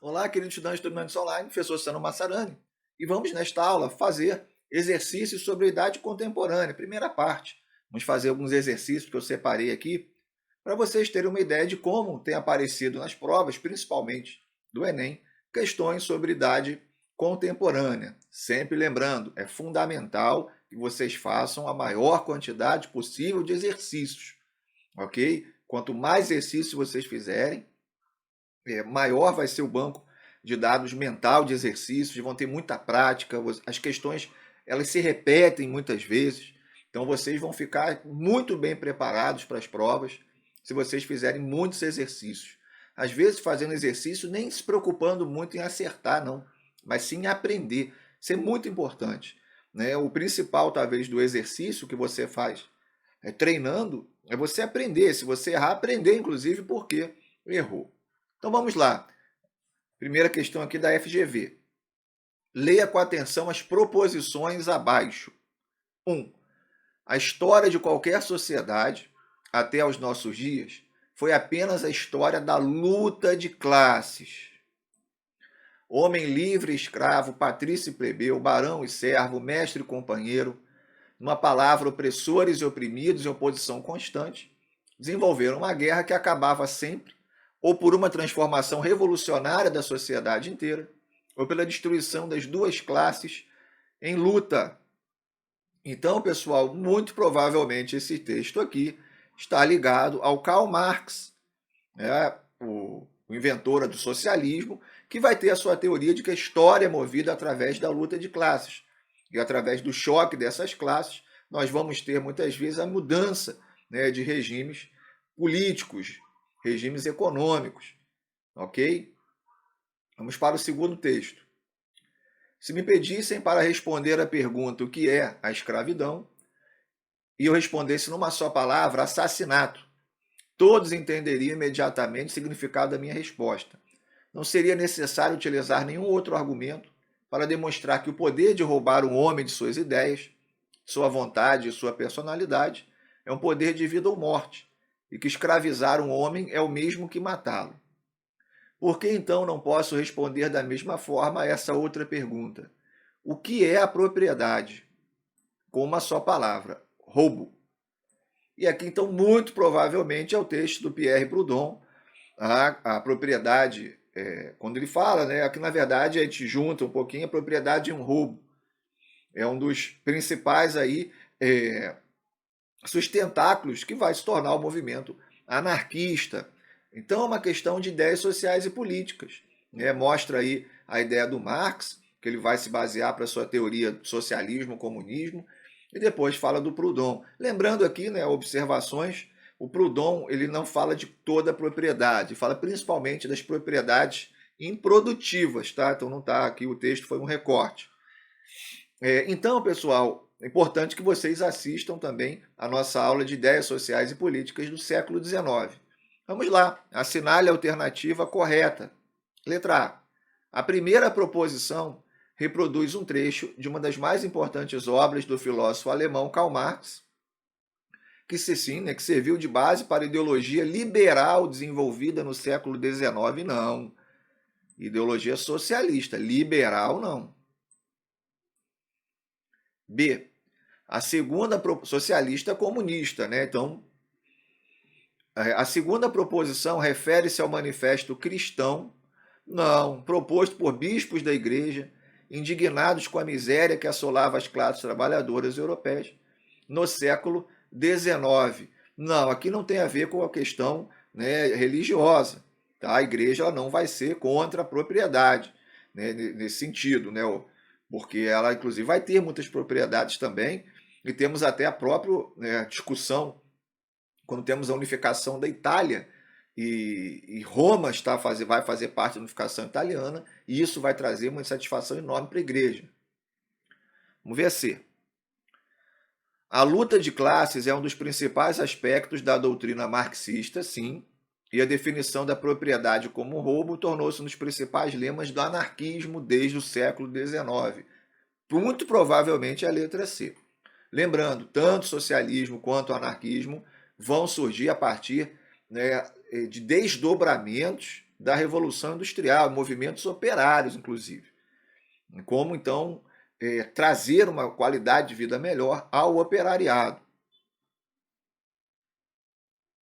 Olá, queridos estudantes do Estudantes Online, professor Sano Massarani. E vamos, nesta aula, fazer exercícios sobre a idade contemporânea, primeira parte. Vamos fazer alguns exercícios que eu separei aqui para vocês terem uma ideia de como tem aparecido nas provas, principalmente do Enem, questões sobre idade contemporânea. Sempre lembrando, é fundamental que vocês façam a maior quantidade possível de exercícios, ok? Quanto mais exercícios vocês fizerem, maior vai ser o banco de dados mental de exercícios, vão ter muita prática, as questões elas se repetem muitas vezes, então vocês vão ficar muito bem preparados para as provas se vocês fizerem muitos exercícios. Às vezes fazendo exercício nem se preocupando muito em acertar, não, mas sim em aprender. Isso é muito importante, né? O principal, talvez, do exercício que você faz treinando é você aprender. Se você errar, aprender, inclusive, porque errou. Então vamos lá. Primeira questão aqui da FGV. Leia com atenção as proposições abaixo. 1. A história de qualquer sociedade, até aos nossos dias, foi apenas a história da luta de classes. Homem livre, escravo, patrício e plebeu, barão e servo, mestre e companheiro, numa palavra, opressores e oprimidos em oposição constante, desenvolveram uma guerra que acabava sempre ou por uma transformação revolucionária da sociedade inteira, ou pela destruição das duas classes em luta. Então, pessoal, muito provavelmente esse texto aqui está ligado ao Karl Marx, né, o inventor do socialismo, que vai ter a sua teoria de que a história é movida através da luta de classes. E através do choque dessas classes, nós vamos ter muitas vezes a mudança, né, de regimes políticos, regimes econômicos. Ok? Vamos para o segundo texto. Se me pedissem para responder a pergunta o que é a escravidão, e eu respondesse numa só palavra, assassinato, todos entenderiam imediatamente o significado da minha resposta. Não seria necessário utilizar nenhum outro argumento para demonstrar que o poder de roubar um homem de suas ideias, sua vontade e sua personalidade é um poder de vida ou morte, e que escravizar um homem é o mesmo que matá-lo. Por que então não posso responder da mesma forma a essa outra pergunta? O que é a propriedade? Com uma só palavra: roubo. E aqui, então, muito provavelmente é o texto do Pierre Proudhon, a propriedade, quando ele fala, né, aqui na verdade a gente junta um pouquinho a propriedade de um roubo. É um dos principais aí, sustentáculos que vai se tornar o movimento anarquista. Então é uma questão de ideias sociais e políticas, né? Mostra aí a ideia do Marx, que ele vai se basear para a sua teoria do socialismo, comunismo, e depois fala do Proudhon. Lembrando aqui, né, observações, o Proudhon ele não fala de toda a propriedade, fala principalmente das propriedades improdutivas, tá? Então não está aqui, o texto foi um recorte. Então, pessoal, é importante que vocês assistam também a nossa aula de ideias sociais e políticas do século XIX. Vamos lá, assinale a alternativa correta. Letra A. A primeira proposição reproduz um trecho de uma das mais importantes obras do filósofo alemão Karl Marx, que serviu de base para a ideologia liberal desenvolvida no século XIX. Não. Ideologia socialista, liberal não. B. A segunda socialista comunista, né? Então, a segunda proposição refere-se ao manifesto cristão, não, proposto por bispos da igreja, indignados com a miséria que assolava as classes trabalhadoras europeias no século XIX. Não, aqui não tem a ver com a questão, né, religiosa. Tá? A igreja ela não vai ser contra a propriedade, né, nesse sentido, né, porque ela, inclusive, vai ter muitas propriedades também, e temos até a própria, né, discussão quando temos a unificação da Itália e Roma vai fazer parte da unificação italiana, e isso vai trazer uma satisfação enorme para a igreja. Vamos ver a C. A luta de classes é um dos principais aspectos da doutrina marxista, sim, e a definição da propriedade como roubo tornou-se um dos principais lemas do anarquismo desde o século XIX. Muito provavelmente é a letra C. Lembrando, tanto o socialismo quanto o anarquismo vão surgir a partir, né, de desdobramentos da Revolução Industrial, movimentos operários, inclusive. Como, então, trazer uma qualidade de vida melhor ao operariado.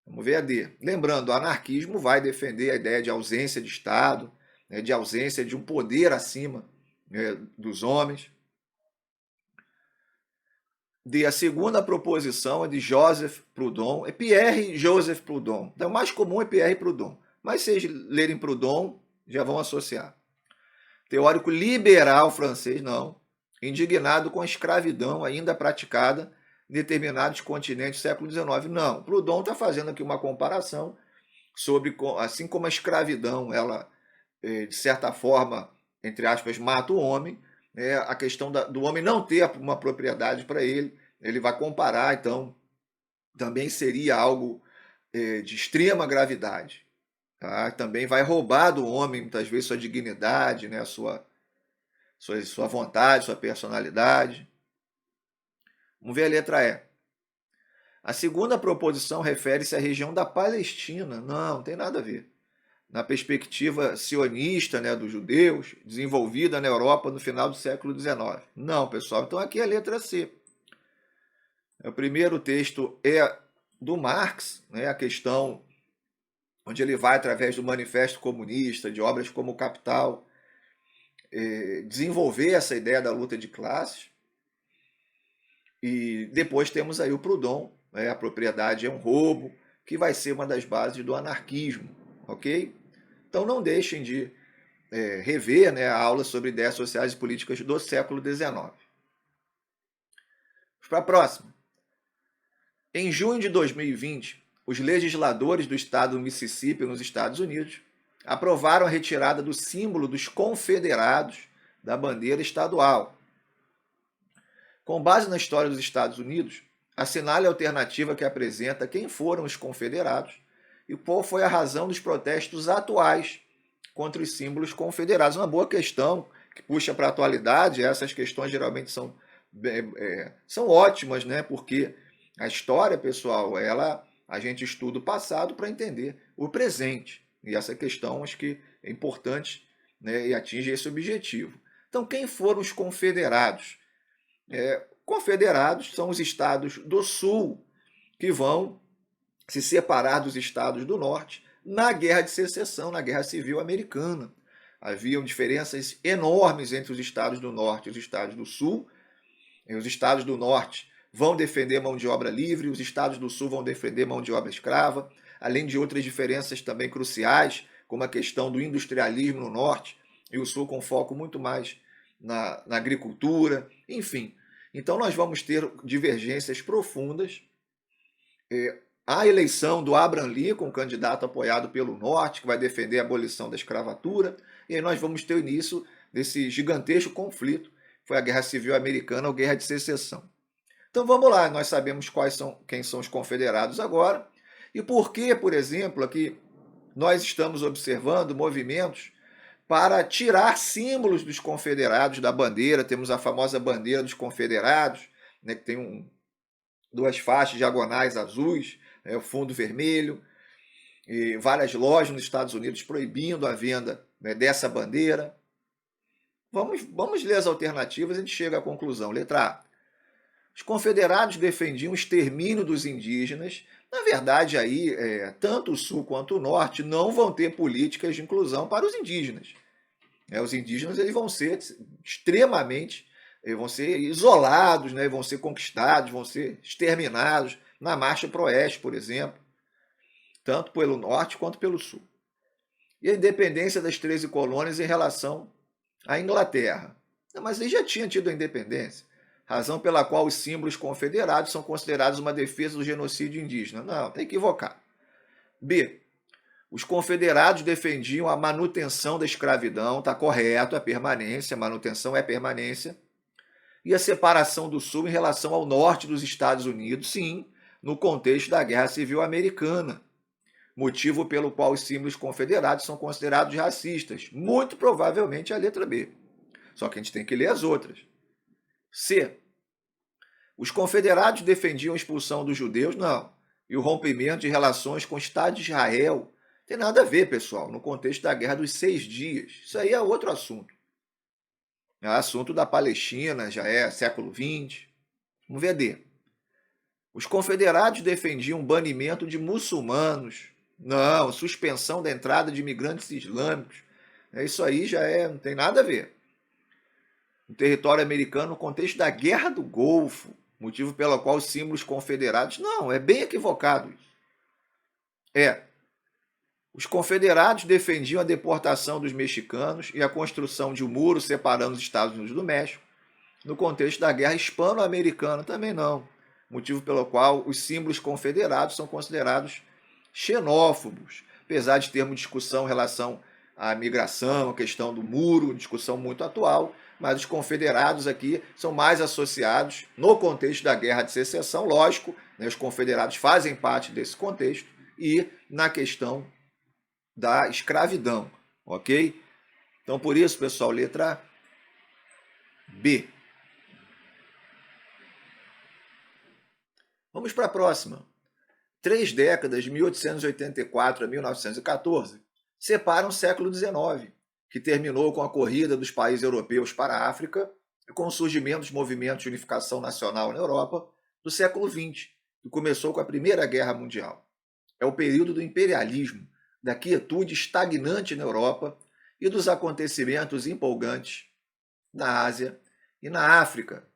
Vamos ver a D. Lembrando, o anarquismo vai defender a ideia de ausência de Estado, né, de ausência de um poder acima, né, dos homens. D. A segunda proposição é de Joseph Proudhon, é Pierre Joseph Proudhon. Então, o mais comum é Pierre Proudhon, mas se vocês lerem Proudhon, já vão associar. Teórico liberal francês, não, indignado com a escravidão ainda praticada em determinados continentes do século XIX. Não, Proudhon está fazendo aqui uma comparação sobre, assim como a escravidão, ela, de certa forma, entre aspas, mata o homem, a questão do homem não ter uma propriedade para ele vai comparar, então, também seria algo de extrema gravidade. Tá? Também vai roubar do homem, muitas vezes, sua dignidade, né? sua vontade, sua personalidade. Vamos ver a letra E. A segunda proposição refere-se à região da Palestina. Não tem nada a ver. Na perspectiva sionista, né, dos judeus, desenvolvida na Europa no final do século XIX. Não, pessoal. Então aqui é a letra C. O primeiro texto é do Marx, né, a questão onde ele vai, através do Manifesto Comunista, de obras como o Capital, desenvolver essa ideia da luta de classes. E depois temos aí o Proudhon, né, a propriedade é um roubo, que vai ser uma das bases do anarquismo, ok? Então não deixem de rever, né, a aula sobre ideias sociais e políticas do século XIX. Vamos para a próxima. Em junho de 2020, os legisladores do estado do Mississippi, nos Estados Unidos, aprovaram a retirada do símbolo dos confederados da bandeira estadual. Com base na história dos Estados Unidos, assinale a alternativa que apresenta quem foram os confederados e qual foi a razão dos protestos atuais contra os símbolos confederados. Uma boa questão que puxa para a atualidade. Essas questões geralmente são ótimas, né? Porque a história, pessoal, a gente estuda o passado para entender o presente. E essa questão acho que é importante, né, e atinge esse objetivo. Então, quem foram os confederados? Confederados são os estados do Sul que vão se separar dos estados do Norte na Guerra de Secessão, na Guerra Civil Americana. Haviam diferenças enormes entre os estados do Norte e os estados do Sul. Os estados do Norte vão defender mão de obra livre, os estados do Sul vão defender mão de obra escrava, além de outras diferenças também cruciais, como a questão do industrialismo no Norte e o Sul com foco muito mais na agricultura, enfim. Então nós vamos ter divergências profundas. A eleição do Abraham Lincoln, candidato apoiado pelo Norte, que vai defender a abolição da escravatura, e aí nós vamos ter o início desse gigantesco conflito, que foi a Guerra Civil Americana ou Guerra de Secessão. Então vamos lá, nós sabemos quem são os confederados agora, e por que, por exemplo, aqui nós estamos observando movimentos para tirar símbolos dos confederados da bandeira. Temos a famosa bandeira dos confederados, né, que tem duas faixas diagonais azuis, o fundo vermelho, e várias lojas nos Estados Unidos proibindo a venda, né, dessa bandeira. Vamos ler as alternativas e a gente chega à conclusão. Letra A. Os confederados defendiam o extermínio dos indígenas. Na verdade, aí, tanto o Sul quanto o Norte não vão ter políticas de inclusão para os indígenas. Os indígenas eles vão ser extremamente, vão ser isolados, né, vão ser conquistados, vão ser exterminados na Marcha para o Oeste, por exemplo, tanto pelo Norte quanto pelo Sul. E a independência das 13 colônias em relação à Inglaterra. Mas eles já tinham tido a independência. Razão pela qual os símbolos confederados são considerados uma defesa do genocídio indígena. Não, está equivocado. B. Os confederados defendiam a manutenção da escravidão, está correto, a permanência, a manutenção é permanência. E a separação do Sul em relação ao Norte dos Estados Unidos, sim, no contexto da Guerra Civil Americana. Motivo pelo qual os símbolos confederados são considerados racistas. Muito provavelmente a letra B. Só que a gente tem que ler as outras. C. Os confederados defendiam a expulsão dos judeus? Não. E o rompimento de relações com o Estado de Israel Tem nada a ver, pessoal, no contexto da Guerra dos 6 Dias. Isso aí é outro assunto. É assunto da Palestina, já é século XX. Vamos ver D. Os confederados defendiam o banimento de muçulmanos. Não, suspensão da entrada de imigrantes islâmicos. Isso aí já não tem nada a ver. No território americano, no contexto da Guerra do Golfo, motivo pelo qual os símbolos confederados. Não, é bem equivocado isso. Os confederados defendiam a deportação dos mexicanos e a construção de um muro separando os Estados Unidos do México. No contexto da Guerra Hispano-Americana, também não. Motivo pelo qual os símbolos confederados são considerados xenófobos, apesar de termos discussão em relação à migração, a questão do muro, discussão muito atual, mas os confederados aqui são mais associados no contexto da Guerra de Secessão, lógico, né, os confederados fazem parte desse contexto, e na questão da escravidão, ok? Então, por isso, pessoal, letra B. Vamos para a próxima. 3 décadas, de 1884 a 1914, separam o século XIX, que terminou com a corrida dos países europeus para a África e com o surgimento dos movimentos de unificação nacional na Europa do século XX, que começou com a Primeira Guerra Mundial. É o período do imperialismo, da quietude estagnante na Europa e dos acontecimentos empolgantes na Ásia e na África,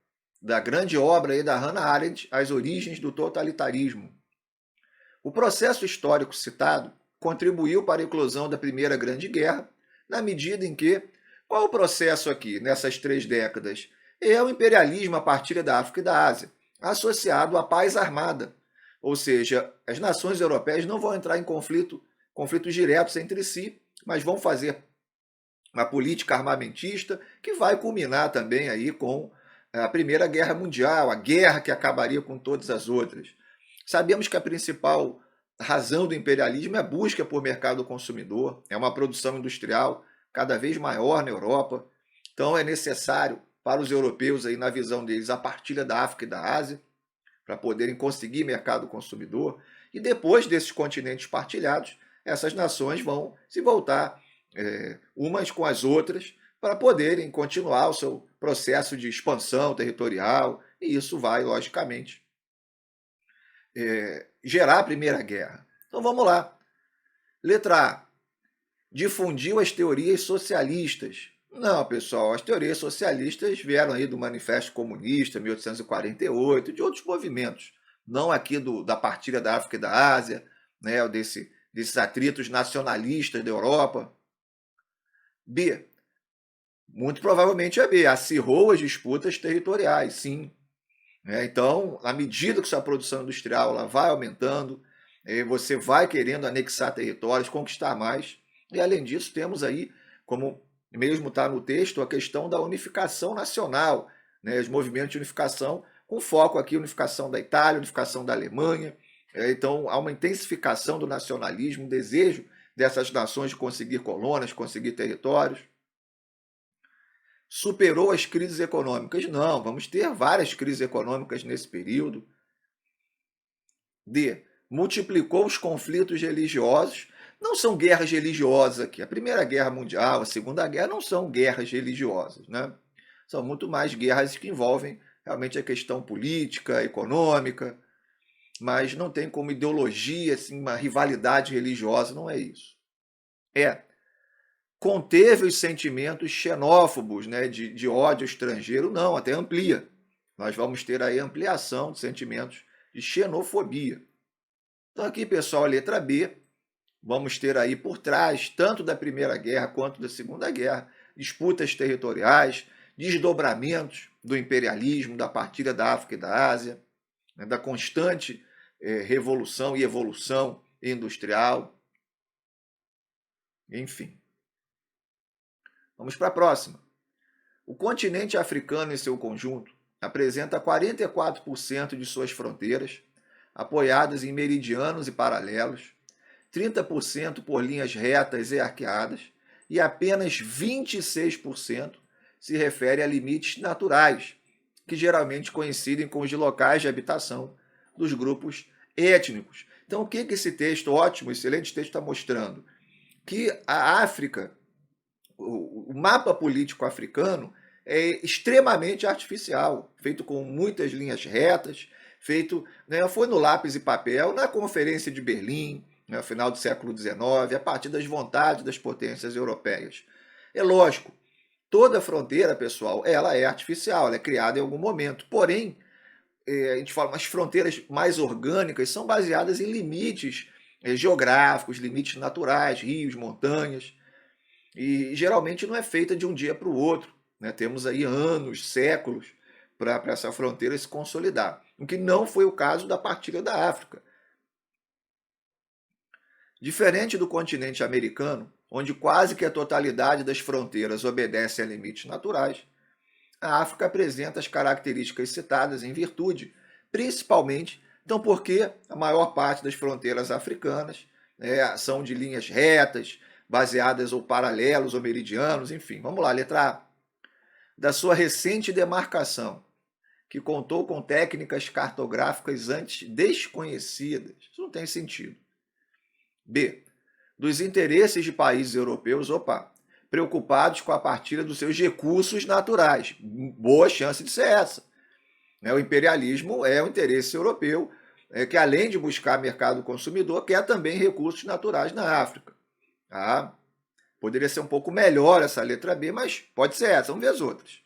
da grande obra aí da Hannah Arendt, As Origens do Totalitarismo. O processo histórico citado contribuiu para a eclosão da Primeira Grande Guerra, na medida em que, qual é o processo aqui, nessas 3 décadas? É o imperialismo a partir da África e da Ásia, associado à paz armada. Ou seja, as nações europeias não vão entrar em conflitos diretos entre si, mas vão fazer uma política armamentista que vai culminar também aí com a Primeira Guerra Mundial, a guerra que acabaria com todas as outras. Sabemos que a principal razão do imperialismo é a busca por mercado consumidor, é uma produção industrial cada vez maior na Europa. Então é necessário para os europeus, aí, na visão deles, a partilha da África e da Ásia, para poderem conseguir mercado consumidor. E depois desses continentes partilhados, essas nações vão se voltar umas com as outras para poderem continuar o seu processo de expansão territorial, e isso vai, logicamente, gerar a Primeira Guerra. Então vamos lá. Letra A. Difundiu as teorias socialistas. Não, pessoal, as teorias socialistas vieram aí do Manifesto Comunista, 1848, de outros movimentos, não aqui da partilha da África e da Ásia, né, desses atritos nacionalistas da Europa. B. Muito provavelmente é B. Acirrou as disputas territoriais, sim. Então, à medida que sua produção industrial ela vai aumentando, você vai querendo anexar territórios, conquistar mais. E, além disso, temos aí, como mesmo está no texto, a questão da unificação nacional, né? Os movimentos de unificação, com foco aqui unificação da Itália, unificação da Alemanha. Então, há uma intensificação do nacionalismo, um desejo dessas nações de conseguir colônias, conseguir territórios. Superou as crises econômicas? Não, vamos ter várias crises econômicas nesse período. D. Multiplicou os conflitos religiosos. Não são guerras religiosas aqui. A Primeira Guerra Mundial, a Segunda Guerra não são guerras religiosas, né? São muito mais guerras que envolvem realmente a questão política, econômica, mas não tem como ideologia, assim, uma rivalidade religiosa, não é isso. Conteve os sentimentos xenófobos, né, de ódio estrangeiro, não, até amplia. Nós vamos ter aí ampliação de sentimentos de xenofobia. Então aqui, pessoal, a letra B, vamos ter aí por trás, tanto da Primeira Guerra quanto da Segunda Guerra, disputas territoriais, desdobramentos do imperialismo, da partilha da África e da Ásia, né, da constante revolução e evolução industrial, enfim. Vamos para a próxima. O continente africano em seu conjunto apresenta 44% de suas fronteiras, apoiadas em meridianos e paralelos, 30% por linhas retas e arqueadas, e apenas 26% se refere a limites naturais, que geralmente coincidem com os de locais de habitação dos grupos étnicos. Então, o que esse texto, ótimo, excelente texto, está mostrando? Que a África, o mapa político africano é extremamente artificial, feito com muitas linhas retas, feito, né, foi no lápis e papel, na Conferência de Berlim, né, no final do século XIX, a partir das vontades das potências europeias. É lógico, toda fronteira, pessoal, ela é artificial, ela é criada em algum momento. Porém, a gente fala, as fronteiras mais orgânicas são baseadas em limites geográficos, limites naturais, rios, montanhas, e geralmente não é feita de um dia para o outro. Né? Temos aí anos, séculos para essa fronteira se consolidar, o que não foi o caso da partilha da África. Diferente do continente americano, onde quase que a totalidade das fronteiras obedece a limites naturais, a África apresenta as características citadas em virtude, principalmente, então porque a maior parte das fronteiras africanas são de linhas retas, baseadas ou paralelos ou meridianos, enfim. Vamos lá, letra A. Da sua recente demarcação, que contou com técnicas cartográficas antes desconhecidas. Isso não tem sentido. B. Dos interesses de países europeus, preocupados com a partilha dos seus recursos naturais. Boa chance de ser essa. O imperialismo é o interesse europeu, que além de buscar mercado consumidor, quer também recursos naturais na África. Ah, poderia ser um pouco melhor essa letra B, mas pode ser essa, vamos ver as outras.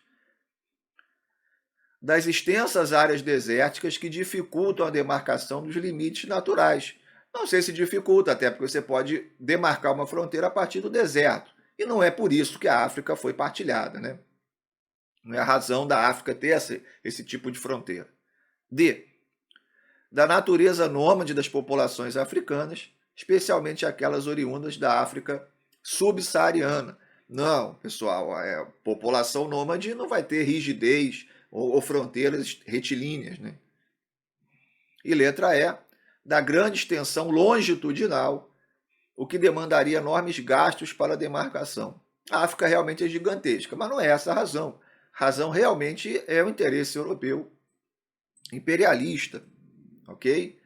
Das extensas áreas desérticas que dificultam a demarcação dos limites naturais. Não sei se dificulta, até porque você pode demarcar uma fronteira a partir do deserto. E não é por isso que a África foi partilhada, né? Não é a razão da África ter esse tipo de fronteira. D. Da natureza nômade das populações africanas, especialmente aquelas oriundas da África subsaariana. Não, pessoal, a população nômade não vai ter rigidez ou fronteiras retilíneas, né? E letra E. Da grande extensão longitudinal, o que demandaria enormes gastos para a demarcação. A África realmente é gigantesca, mas não é essa a razão. A razão realmente é o interesse europeu imperialista, ok?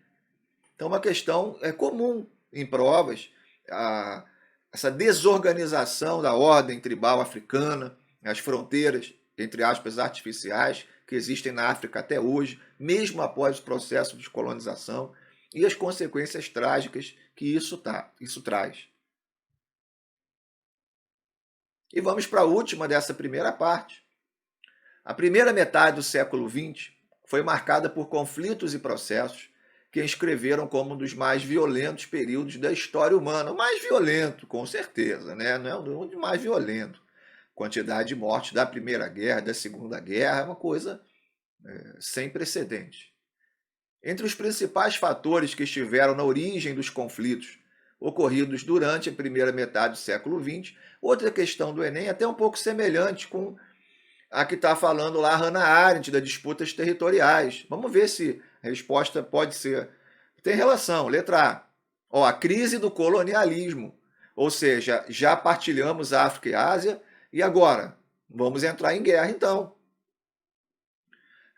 Então, uma questão comum em provas, essa desorganização da ordem tribal africana, as fronteiras, entre aspas, artificiais, que existem na África até hoje, mesmo após o processo de colonização, e as consequências trágicas que isso traz. E vamos para a última dessa primeira parte. A primeira metade do século XX foi marcada por conflitos e processos que escreveram como um dos mais violentos períodos da história humana. O mais violento, com certeza, né? Não é um dos mais violentos. Quantidade de mortes da Primeira Guerra, da Segunda Guerra, é uma coisa sem precedentes. Entre os principais fatores que estiveram na origem dos conflitos ocorridos durante a primeira metade do século XX, outra questão do Enem até um pouco semelhante com a que está falando lá Hannah Arendt, das disputas territoriais. Vamos ver se a resposta pode ser. Tem relação, letra A. A crise do colonialismo, ou seja, já partilhamos África e Ásia, e agora? Vamos entrar em guerra, então.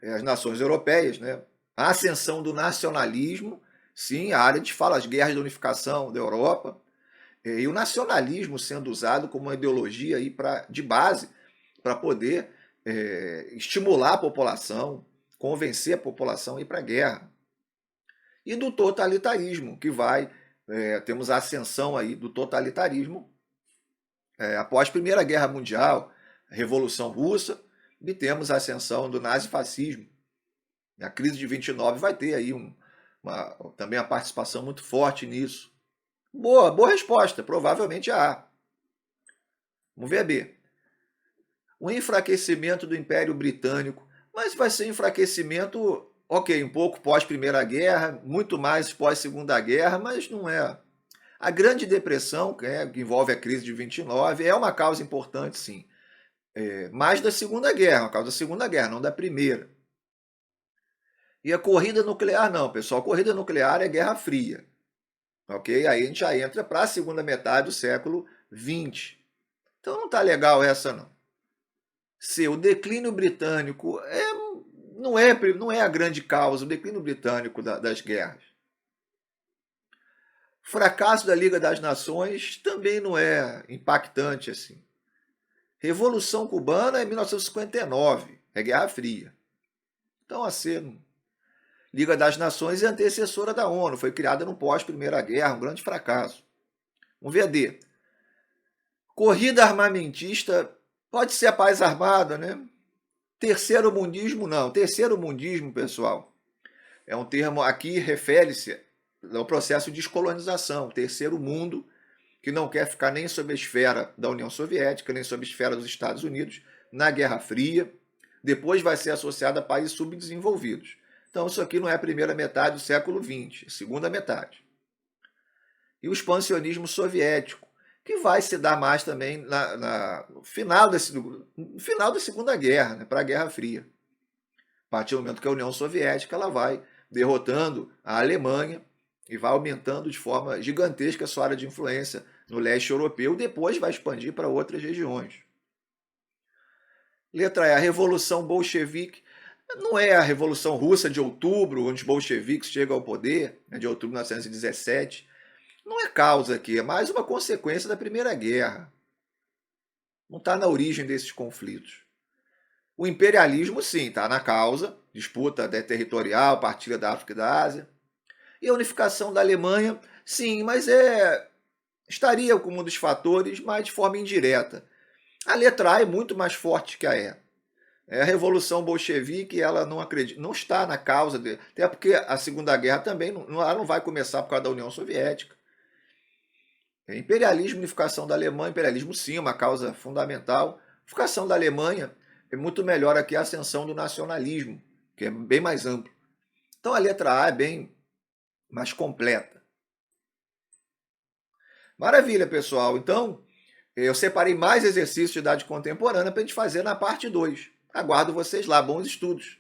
As nações europeias, né? A ascensão do nacionalismo, sim, a Arendt fala as guerras de unificação da Europa, e o nacionalismo sendo usado como uma ideologia aí de base para poder estimular a população, convencer a população a ir para a guerra. E do totalitarismo, que temos a ascensão aí do totalitarismo após a Primeira Guerra Mundial, a Revolução Russa, e temos a ascensão do nazifascismo. A crise de 29 vai ter aí também a participação muito forte nisso. Boa resposta, provavelmente a A. Vamos ver a B. O enfraquecimento do Império Britânico, mas vai ser enfraquecimento, ok, um pouco pós-Primeira Guerra, muito mais pós-Segunda Guerra, mas não é. A Grande Depressão, que envolve a crise de 29, é uma causa importante, sim. Mais da Segunda Guerra, uma causa da Segunda Guerra, não da Primeira. E a corrida nuclear não, pessoal. A corrida nuclear é Guerra Fria. Ok? Aí a gente já entra para a segunda metade do século XX. Então não está legal essa, não. C. O declínio britânico não é a grande causa, o declínio britânico das guerras. Fracasso da Liga das Nações também não é impactante assim. Revolução Cubana é 1959, é Guerra Fria. Então, assim, Liga das Nações é antecessora da ONU, foi criada no pós-Primeira Guerra, um grande fracasso. Vamos ver a D. Corrida armamentista pode ser a paz armada, né? Terceiro mundismo, não. Terceiro mundismo, pessoal, é um termo aqui, refere-se ao processo de descolonização, terceiro mundo, que não quer ficar nem sob a esfera da União Soviética, nem sob a esfera dos Estados Unidos, na Guerra Fria. Depois vai ser associado a países subdesenvolvidos. Então, isso aqui não é a primeira metade do século XX, é a segunda metade. E o expansionismo soviético, que vai se dar mais também no final da Segunda Guerra, né, para a Guerra Fria. A partir do momento que a União Soviética ela vai derrotando a Alemanha e vai aumentando de forma gigantesca a sua área de influência no leste europeu, depois vai expandir para outras regiões. Letra E, a Revolução Bolchevique. Não é a Revolução Russa de outubro, onde os bolcheviques chegam ao poder, de outubro de 1917. Não é causa aqui, é mais uma consequência da Primeira Guerra. Não está na origem desses conflitos. O imperialismo, sim, está na causa, disputa territorial, partilha da África e da Ásia. E a unificação da Alemanha, sim, mas estaria como um dos fatores, mas de forma indireta. A letra A é muito mais forte que a E. A Revolução Bolchevique, ela não está na causa dele, até porque a Segunda Guerra também ela não vai começar por causa da União Soviética. Imperialismo, unificação da Alemanha, imperialismo sim, uma causa fundamental. Unificação da Alemanha é muito melhor aqui a ascensão do nacionalismo, que é bem mais amplo. Então a letra A é bem mais completa. Maravilha, pessoal. Então, eu separei mais exercícios de idade contemporânea para a gente fazer na parte 2. Aguardo vocês lá. Bons estudos!